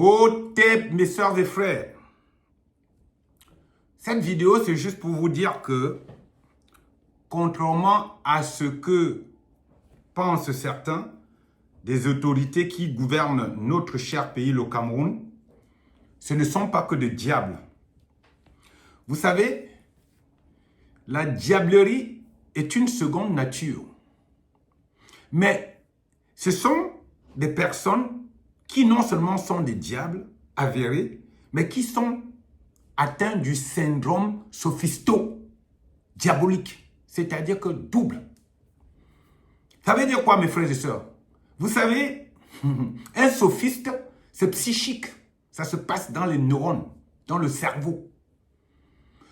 Au TEP, mes sœurs et frères. Cette vidéo, c'est juste pour vous dire que, contrairement à ce que pensent certains, des autorités qui gouvernent notre cher pays, le Cameroun, ce ne sont pas que des diables. Vous savez, la diablerie est une seconde nature. Mais ce sont des personnes qui non seulement sont des diables avérés, mais qui sont atteints du syndrome sophisto-diabolique, c'est-à-dire que double. Ça veut dire quoi, mes frères et sœurs? Vous savez, un sophiste, c'est psychique. Ça se passe dans les neurones, dans le cerveau.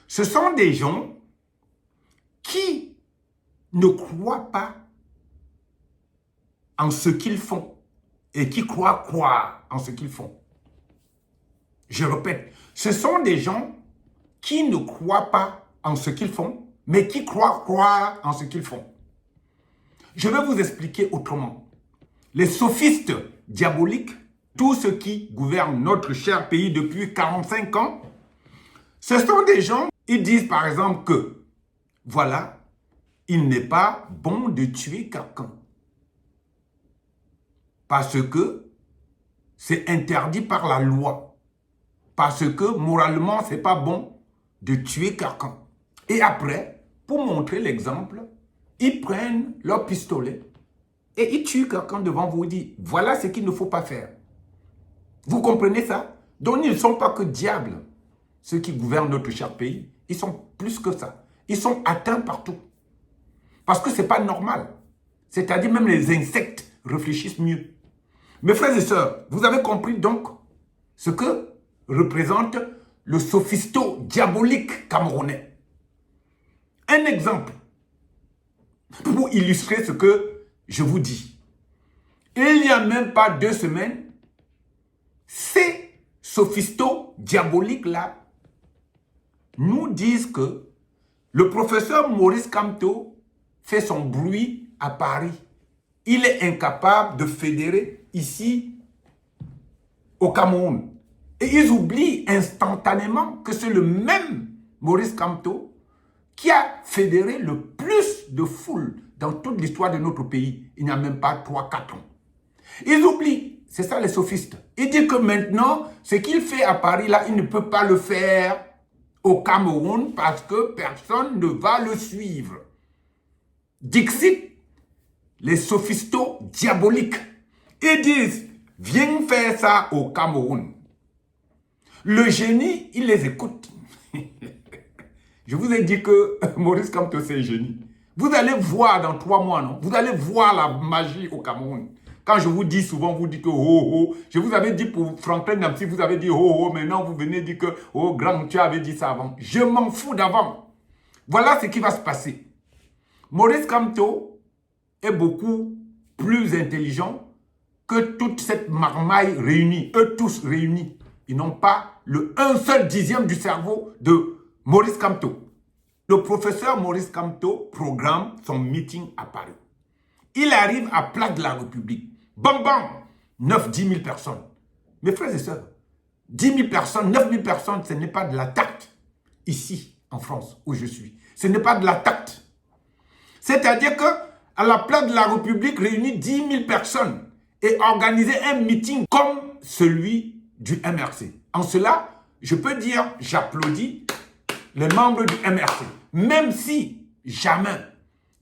Ce sont des gens qui ne croient pas en ce qu'ils font et qui croient en ce qu'ils font. Je répète, ce sont des gens qui ne croient pas en ce qu'ils font, mais qui croient en ce qu'ils font. Je vais vous expliquer autrement. Les sophistes diaboliques, tous ceux qui gouvernent notre cher pays depuis 45 ans, ce sont des gens, ils disent par exemple que, voilà, il n'est pas bon de tuer quelqu'un. Parce que c'est interdit par la loi. Parce que moralement, ce n'est pas bon de tuer quelqu'un. Et après, pour montrer l'exemple, ils prennent leur pistolet et ils tuent quelqu'un devant vous et disent, voilà ce qu'il ne faut pas faire. Vous comprenez ça? Donc ils ne sont pas que diables, ceux qui gouvernent notre cher pays. Ils sont plus que ça. Ils sont atteints partout. Parce que ce n'est pas normal. C'est-à-dire même les insectes réfléchissent mieux. Mes frères et sœurs, vous avez compris donc ce que représente le sophisto-diabolique camerounais. Un exemple pour illustrer ce que je vous dis. Il n'y a même pas 2 semaines, ces sophisto-diaboliques-là nous disent que le professeur Maurice Kamto fait son bruit à Paris. Il est incapable de fédérer ici au Cameroun. Et ils oublient instantanément que c'est le même Maurice Kamto qui a fédéré le plus de foule dans toute l'histoire de notre pays. Il n'y a même pas 3-4 ans. Ils oublient, c'est ça les sophistes. Ils disent que maintenant, ce qu'il fait à Paris, là, il ne peut pas le faire au Cameroun parce que personne ne va le suivre. Dixit, les sophistos diaboliques. Ils disent, viens faire ça au Cameroun. Le génie, il les écoute. Je vous ai dit que Maurice Kamto, c'est un génie. Vous allez voir dans 3 mois, non? Vous allez voir la magie au Cameroun. Quand je vous dis souvent, vous dites que oh. Je vous avais dit pour Franklin Namsi, vous avez dit oh. Maintenant, vous venez dire que oh, grand, tu avais dit ça avant. Je m'en fous d'avant. Voilà ce qui va se passer. Maurice Kamto est beaucoup plus intelligent que toute cette marmaille réunie. Eux tous réunis. Ils n'ont pas le 1 seul dixième du cerveau de Maurice Kamto. Le professeur Maurice Kamto programme son meeting à Paris. Il arrive à Place de la République. Bam, bam, 9-10 000 personnes. Mes frères et sœurs, 10 000 personnes, 9 000 personnes, ce n'est pas de la tacte. Ici, en France, où je suis. Ce n'est pas de la tacte. C'est-à-dire qu'à la Place de la République, réunit 10 000 personnes et organiser un meeting comme celui du MRC. En cela, je peux dire, j'applaudis les membres du MRC. Même si jamais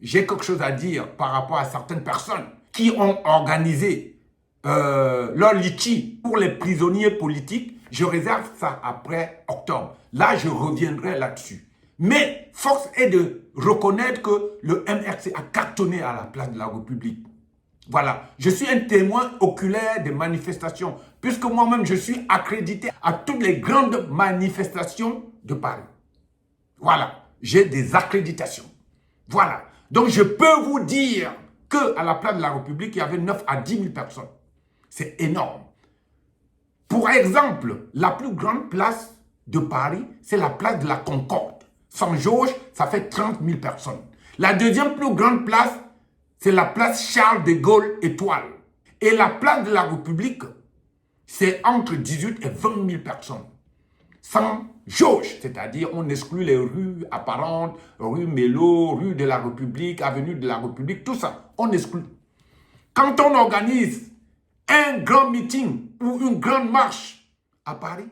j'ai quelque chose à dire par rapport à certaines personnes qui ont organisé leur litchi pour les prisonniers politiques, je réserve ça après octobre. Là, je reviendrai là-dessus. Mais force est de reconnaître que le MRC a cartonné à la Place de la République. Voilà, je suis un témoin oculaire des manifestations, puisque moi-même je suis accrédité à toutes les grandes manifestations de Paris. Voilà, j'ai des accréditations. Voilà, donc je peux vous dire qu'à la Place de la République, il y avait 9 à 10 000 personnes. C'est énorme. Pour exemple, la plus grande place de Paris, c'est la place de la Concorde. Sans jauge, ça fait 30 000 personnes. La deuxième plus grande place, c'est la place Charles de Gaulle Étoile. Et la place de la République, c'est entre 18 et 20 000 personnes. Sans jauge, c'est-à-dire on exclut les rues apparentes, rue Mélo, rue de la République, avenue de la République, tout ça, on exclut. Quand on organise un grand meeting ou une grande marche à Paris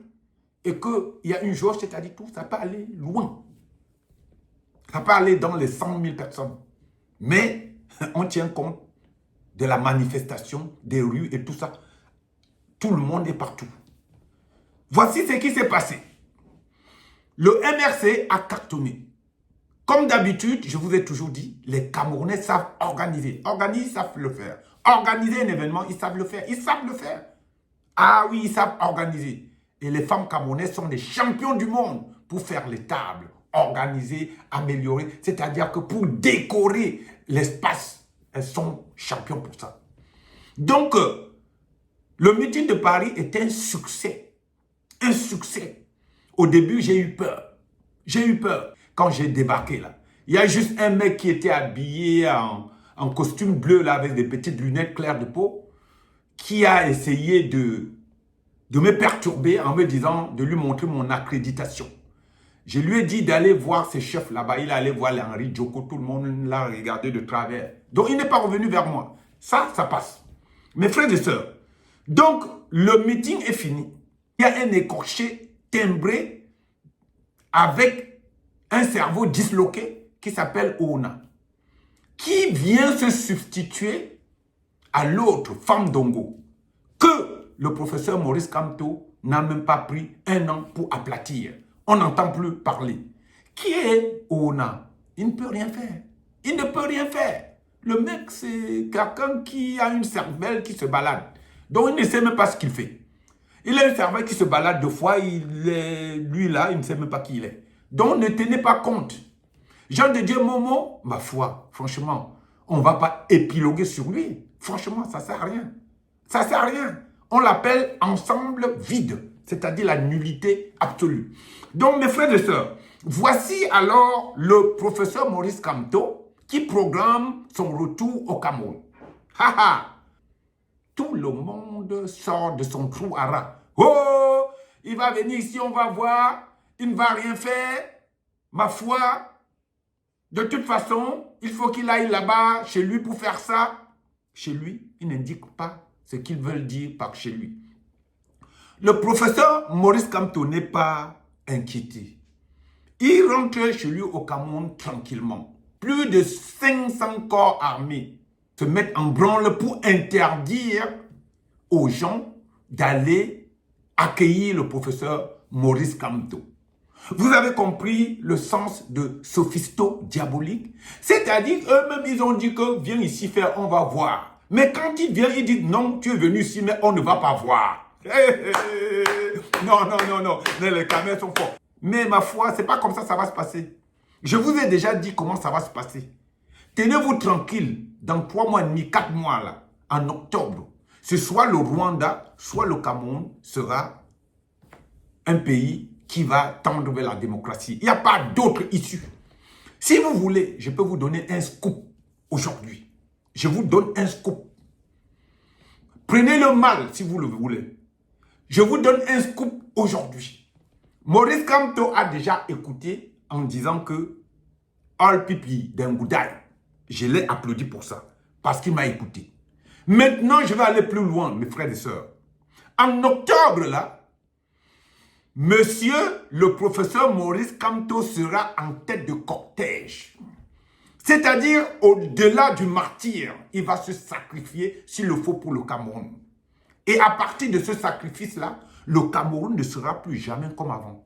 et qu'il y a une jauge, c'est-à-dire tout, ça peut aller loin. Ça peut aller dans les 100 000 personnes. Mais on tient compte de la manifestation, des rues et tout ça. Tout le monde est partout. Voici ce qui s'est passé. Le MRC a cartonné. Comme d'habitude, je vous ai toujours dit, les Camerounais savent organiser. Organiser, ils savent le faire. Organiser un événement, ils savent le faire. Ils savent le faire. Ah oui, ils savent organiser. Et les femmes camerounaises sont des champions du monde pour faire les tables, organiser, améliorer. C'est-à-dire que pour décorer l'espace, elles sont champions pour ça. Donc, le meeting de Paris est un succès. Un succès. Au début, j'ai eu peur. J'ai eu peur quand j'ai débarqué là. Il y a juste un mec qui était habillé en costume bleu là, avec des petites lunettes claires de peau, qui a essayé de me perturber en me disant de lui montrer mon accréditation. Je lui ai dit d'aller voir ses chefs là-bas. Il allait voir Henri Djoko, tout le monde l'a regardé de travers. Donc, il n'est pas revenu vers moi. Ça passe. Mes frères et sœurs, donc, le meeting est fini. Il y a un écorché timbré avec un cerveau disloqué qui s'appelle Ona, qui vient se substituer à l'autre, femme d'Ongo, que le professeur Maurice Kamto n'a même pas pris 1 an pour aplatir. On n'entend plus parler. Qui est Ona? Il ne peut rien faire. Il ne peut rien faire. Le mec, c'est quelqu'un qui a une cervelle qui se balade. Donc, il ne sait même pas ce qu'il fait. Il a une cervelle qui se balade 2 fois. Lui, là, il ne sait même pas qui il est. Donc, ne tenez pas compte. Jean de Dieu Momo, ma foi, franchement, on ne va pas épiloguer sur lui. Franchement, ça ne sert à rien. Ça ne sert à rien. On l'appelle ensemble vide, c'est-à-dire la nullité absolue. Donc, mes frères et sœurs, voici alors le professeur Maurice Kamto qui programme son retour au Cameroun. Haha! Tout le monde sort de son trou à rats. Oh! Il va venir ici, on va voir. Il ne va rien faire. Ma foi, de toute façon, il faut qu'il aille là-bas, chez lui, pour faire ça. Chez lui, il n'indique pas ce qu'ils veulent dire par chez lui. Le professeur Maurice Kamto n'est pas inquiété. Il rentre chez lui au Cameroun tranquillement. Plus de 500 corps armés se mettent en branle pour interdire aux gens d'aller accueillir le professeur Maurice Kamto. Vous avez compris le sens de sophisto diabolique? C'est-à-dire, eux-mêmes, ils ont dit que viens ici faire, on va voir. Mais quand ils viennent, ils disent non, tu es venu ici, mais on ne va pas voir. Non, les caméras sont forts. Mais ma foi, c'est pas comme ça va se passer. Je vous ai déjà dit comment ça va se passer. Tenez-vous tranquille, dans 3 mois et demi, 4 mois là, en octobre, c'est soit le Rwanda, soit le Cameroun sera un pays qui va tendre vers la démocratie. Il n'y a pas d'autre issue. Si vous voulez, je peux vous donner un scoop aujourd'hui. Je vous donne un scoop. Prenez le mal si vous le voulez. Je vous donne un scoop aujourd'hui. Maurice Kamto a déjà écouté en disant que All Pipi d'Engoudai, je l'ai applaudi pour ça, parce qu'il m'a écouté. Maintenant, je vais aller plus loin, mes frères et sœurs. En octobre, là, monsieur le professeur Maurice Kamto sera en tête de cortège. C'est-à-dire, au-delà du martyr, il va se sacrifier s'il le faut pour le Cameroun. Et à partir de ce sacrifice-là, le Cameroun ne sera plus jamais comme avant.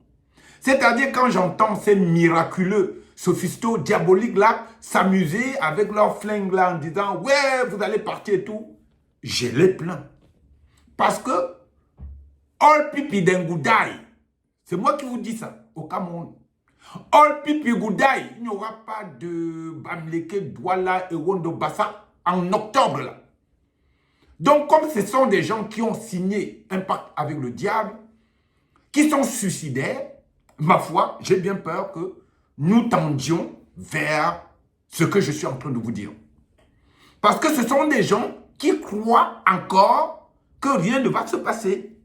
C'est-à-dire, quand j'entends ces miraculeux sophistos diaboliques-là s'amuser avec leur flingue-là en disant « Ouais, vous allez partir et tout », je les plains. Parce que All Pipi d'Engoudai, c'est moi qui vous dis ça, au Cameroun. All Pipi Goudaï, il n'y aura pas de Bamleke, Douala et Wondo Bassa en octobre là. Donc, comme ce sont des gens qui ont signé un pacte avec le diable, qui sont suicidaires, ma foi, j'ai bien peur que nous tendions vers ce que je suis en train de vous dire. Parce que ce sont des gens qui croient encore que rien ne va se passer.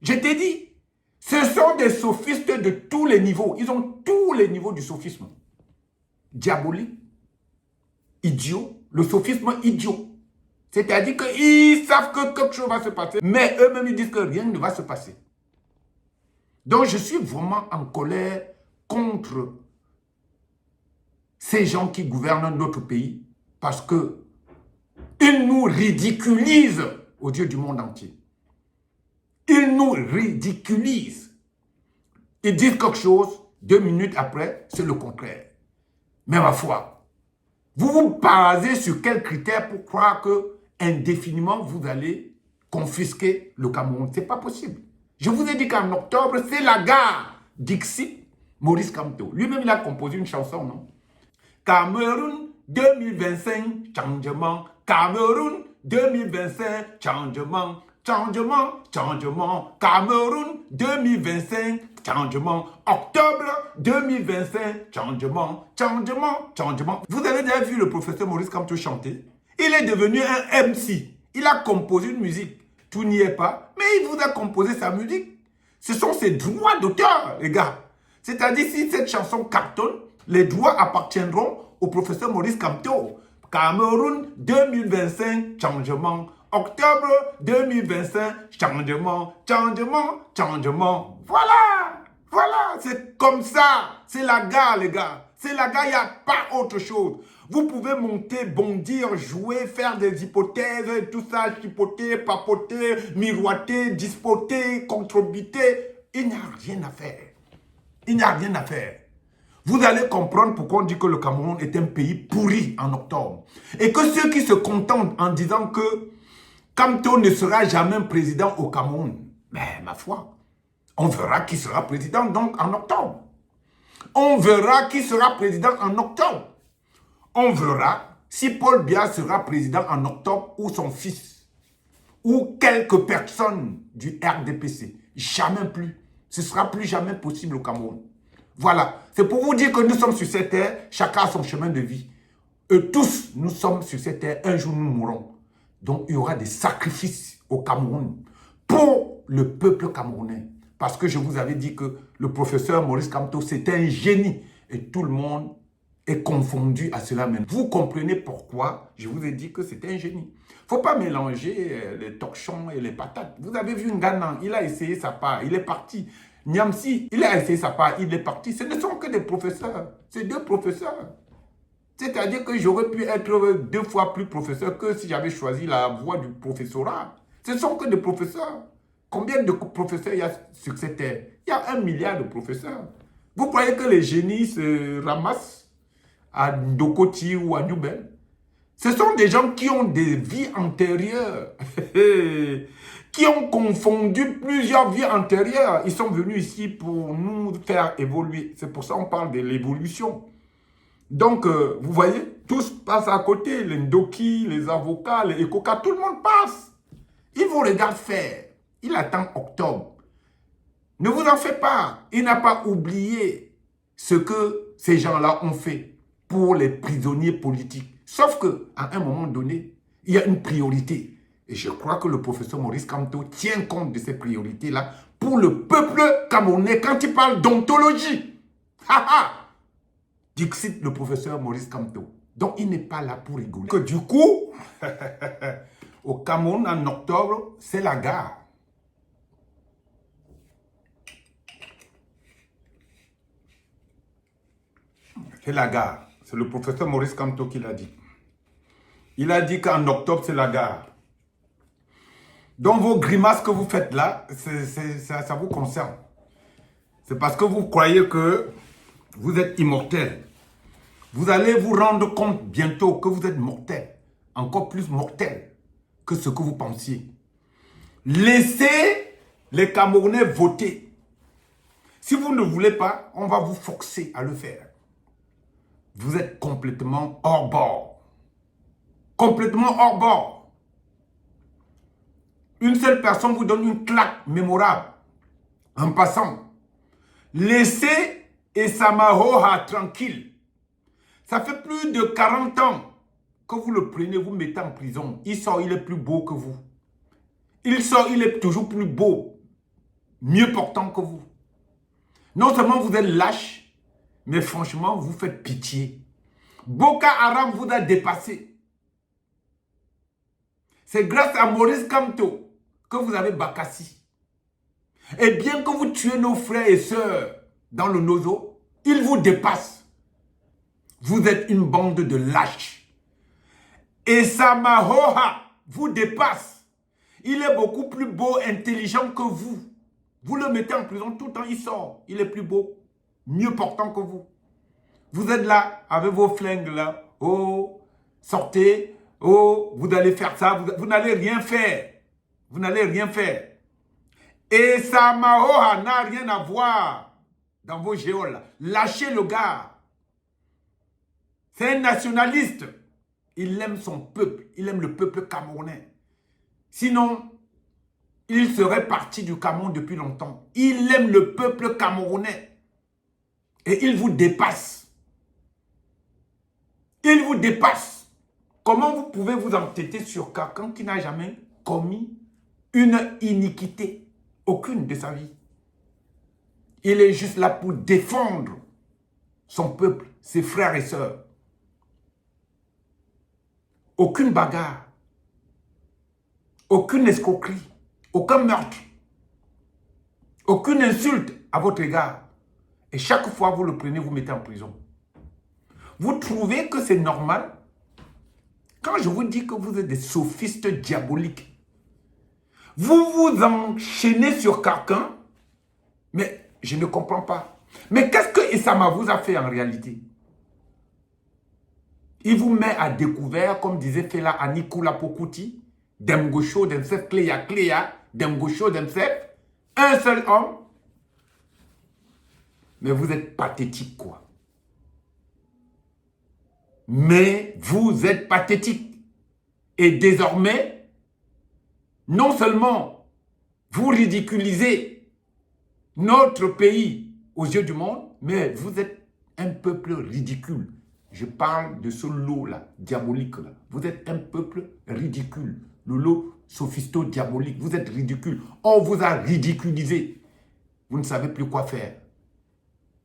Je t'ai dit, ce sont des sophistes de tous les niveaux. Ils ont tous les niveaux du sophisme. Diabolique, idiot, le sophisme idiot. C'est-à-dire qu'ils savent que quelque chose va se passer, mais eux-mêmes ils disent que rien ne va se passer. Donc je suis vraiment en colère contre ces gens qui gouvernent notre pays parce que ils nous ridiculisent aux yeux du monde entier. Ils nous ridiculisent. Ils disent quelque chose, 2 minutes après, c'est le contraire. Mais ma foi, vous vous basez sur quels critères pour croire que indéfiniment vous allez confisquer le Cameroun? Ce n'est pas possible. Je vous ai dit qu'en octobre, c'est la gare Dixit Maurice Kamto. Lui-même, il a composé une chanson, non? Cameroun 2025, changement. Cameroun 2025, changement. Changement, changement. Cameroun 2025, changement. Octobre 2025, changement. Changement, changement. Vous avez déjà vu le professeur Maurice Kamto chanter? Il est devenu un MC. Il a composé une musique. Tout n'y est pas, mais il vous a composé sa musique. Ce sont ses droits d'auteur, les gars. C'est-à-dire, si cette chanson cartonne, les droits appartiendront au professeur Maurice Kamto. Cameroun 2025, changement. Octobre 2025, changement, changement, changement. Voilà, voilà, c'est comme ça. C'est la gare, les gars. C'est la gare, il n'y a pas autre chose. Vous pouvez monter, bondir, jouer, faire des hypothèses, tout ça, chipoter, papoter, miroiter, dispoter, contrebiter. Il n'y a rien à faire. Il n'y a rien à faire. Vous allez comprendre pourquoi on dit que le Cameroun est un pays pourri en octobre. Et que ceux qui se contentent en disant que Kamto ne sera jamais président au Cameroun, mais ma foi, on verra qui sera président donc en octobre. On verra qui sera président en octobre. On verra si Paul Biya sera président en octobre ou son fils. Ou quelques personnes du RDPC. Jamais plus. Ce ne sera plus jamais possible au Cameroun. Voilà. C'est pour vous dire que nous sommes sur cette terre, chacun a son chemin de vie. Et tous, nous sommes sur cette terre, un jour nous mourrons. Donc il y aura des sacrifices au Cameroun pour le peuple camerounais. Parce que je vous avais dit que le professeur Maurice Kamto, c'était un génie. Et tout le monde est confondu à cela même. Vous comprenez pourquoi je vous ai dit que c'était un génie. Il ne faut pas mélanger les torchons et les patates. Vous avez vu Ngana, il a essayé sa part, il est parti. Niamsi, il a essayé sa part, il est parti. Ce ne sont que des professeurs. C'est 2 professeurs. C'est-à-dire que j'aurais pu être 2 fois plus professeur que si j'avais choisi la voie du professorat. Ce ne sont que des professeurs. Combien de professeurs il y a sur cette terre? Il y a 1 milliard de professeurs. Vous croyez que les génies se ramassent à Ndokoti ou à Newbel? Ce sont des gens qui ont des vies antérieures, qui ont confondu plusieurs vies antérieures. Ils sont venus ici pour nous faire évoluer. C'est pour ça qu'on parle de l'évolution. Donc, vous voyez, tous passent à côté. Les Ndoki, les avocats, les Ekoka, tout le monde passe. Il vous regarde faire. Il attend octobre. Ne vous en faites pas. Il n'a pas oublié ce que ces gens-là ont fait pour les prisonniers politiques. Sauf qu'à un moment donné, il y a une priorité. Et je crois que le professeur Maurice Kamto tient compte de ces priorités-là pour le peuple camerounais quand il parle d'ontologie. Dixit le professeur Maurice Kamto. Donc il n'est pas là pour rigoler. Que du coup, au Cameroun en octobre, c'est la gare. C'est la gare. C'est le professeur Maurice Kamto qui l'a dit. Il a dit qu'en octobre, c'est la gare. Donc vos grimaces que vous faites là, ça vous concerne. C'est parce que vous croyez que vous êtes immortel. Vous allez vous rendre compte bientôt que vous êtes mortel. Encore plus mortel que ce que vous pensiez. Laissez les Camerounais voter. Si vous ne voulez pas, on va vous forcer à le faire. Vous êtes complètement hors bord. Complètement hors bord. Une seule personne vous donne une claque mémorable. En passant, laissez Esamahoha tranquille. Ça fait plus de 40 ans que vous le prenez, vous mettez en prison. Il sort, il est plus beau que vous. Il sort, il est toujours plus beau. mieux portant que vous. Non seulement vous êtes lâche, mais franchement, vous faites pitié. Boko Haram vous a dépassé. C'est grâce à Maurice Kamto que vous avez Bakassi. Et bien que vous tuez nos frères et sœurs dans le Nozo, ils vous dépassent. Vous êtes une bande de lâches. Et Samahoha vous dépasse. Il est beaucoup plus beau, intelligent que vous. Vous le mettez en prison tout le temps, il sort. Il est plus beau, mieux portant que vous. Vous êtes là, avec vos flingues là. Oh, sortez. Oh, vous allez faire ça. Vous n'allez rien faire. Vous n'allez rien faire. Et Samahoha n'a rien à voir dans vos géoles. Lâchez le gars. C'est un nationaliste. Il aime son peuple. Il aime le peuple camerounais. Sinon, il serait parti du Cameroun depuis longtemps. Il aime le peuple camerounais. Et il vous dépasse. Il vous dépasse. Comment vous pouvez vous entêter sur quelqu'un qui n'a jamais commis une iniquité? Aucune de sa vie. Il est juste là pour défendre son peuple, ses frères et sœurs. Aucune bagarre. Aucune escroquerie. Aucun meurtre. Aucune insulte à votre égard. Et chaque fois vous le prenez, vous mettez en prison. Vous trouvez que c'est normal? Quand je vous dis que vous êtes des sophistes diaboliques, vous vous enchaînez sur quelqu'un, mais je ne comprends pas. Mais qu'est-ce que Essama vous a fait en réalité? Il vous met à découvert, comme disait Fela Anikula Pokuti, Demgosho, Demsef, Cléa, Demgosho, Demsef, un seul homme. Mais vous êtes pathétique, quoi. Mais vous êtes pathétique. Et désormais, non seulement vous ridiculisez notre pays aux yeux du monde, mais vous êtes un peuple ridicule. Je parle de ce lot-là, diabolique-là. Vous êtes un peuple ridicule. Le lot sophisto-diabolique. Vous êtes ridicule. On vous a ridiculisé. Vous ne savez plus quoi faire.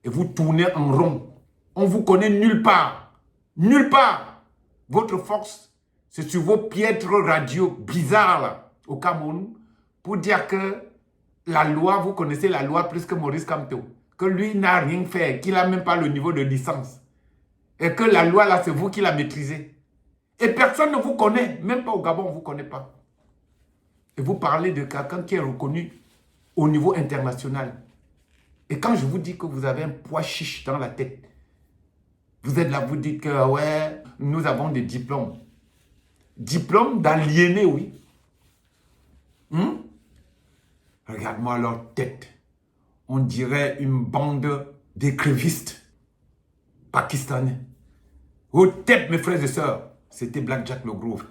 Et vous tournez en rond. On vous connaît nulle part. Nulle part. Votre force, c'est sur vos piètres radios bizarres là, au Cameroun, pour dire que la loi, vous connaissez la loi plus que Maurice Kamto, que lui n'a rien fait, qu'il n'a même pas le niveau de licence. Et que la loi là, c'est vous qui la maîtrisez. Et personne ne vous connaît, même pas au Gabon, on ne vous connaît pas. Et vous parlez de quelqu'un qui est reconnu au niveau international. Et quand je vous dis que vous avez un poids chiche dans la tête, vous êtes là, vous dites que ouais, nous avons des diplômes. Diplômes d'aliénés, oui. Regarde-moi leur tête. On dirait une bande d'écrevistes pakistanais. Aux têtes, mes frères et sœurs, c'était Black Jack le Groove.